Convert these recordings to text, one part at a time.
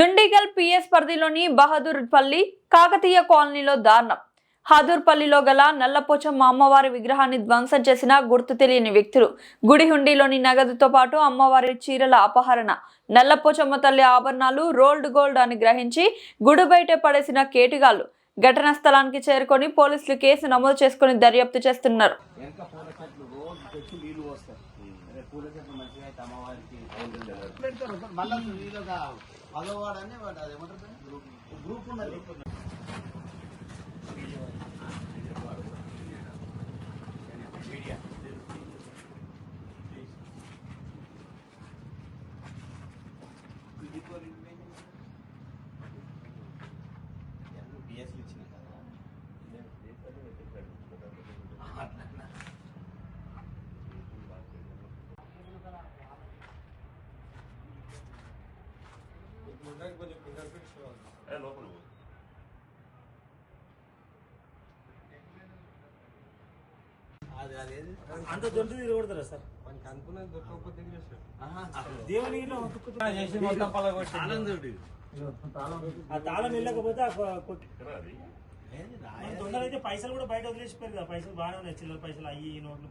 Dundigal PS పరిధిలోని బహదూర్పల్లి కాకతీయ కాలనీలో దారుణం. హాదూర్పల్లిలో గల నల్లపోచమ్మ అమ్మవారి విగ్రహాన్ని ధ్వంసం చేసిన గుర్తు తెలియని వ్యక్తులు. గుడి హుండీలోని నగదుతో పాటు అమ్మవారి చీరల అపహరణ. నల్లపోచమ్మ తల్లి ఆభరణాలు రోల్డ్ గోల్డ్ అని గ్రహించి గుడి బయట పడేసిన కేటుగాళ్లు. ఘటనా స్థలానికి చేరుకొని పోలీసులు కేసు నమోదు చేసుకుని దర్యాప్తు చేస్తున్నారు. అంత దొరికి తిరగడతారా సార్? అనుకున్నది దొరకకపోతే ఆ తాళం వెళ్ళకపోతే తొందర అయితే పైసలు కూడా బయట వదిలేసిపోయారు కదా. పైసలు బాగానే ఉన్నాయి, చిల్లర పైసలు అయ్యి నోట్లు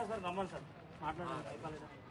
సార్ రమ్మని సార్ మాట్లాడాలి.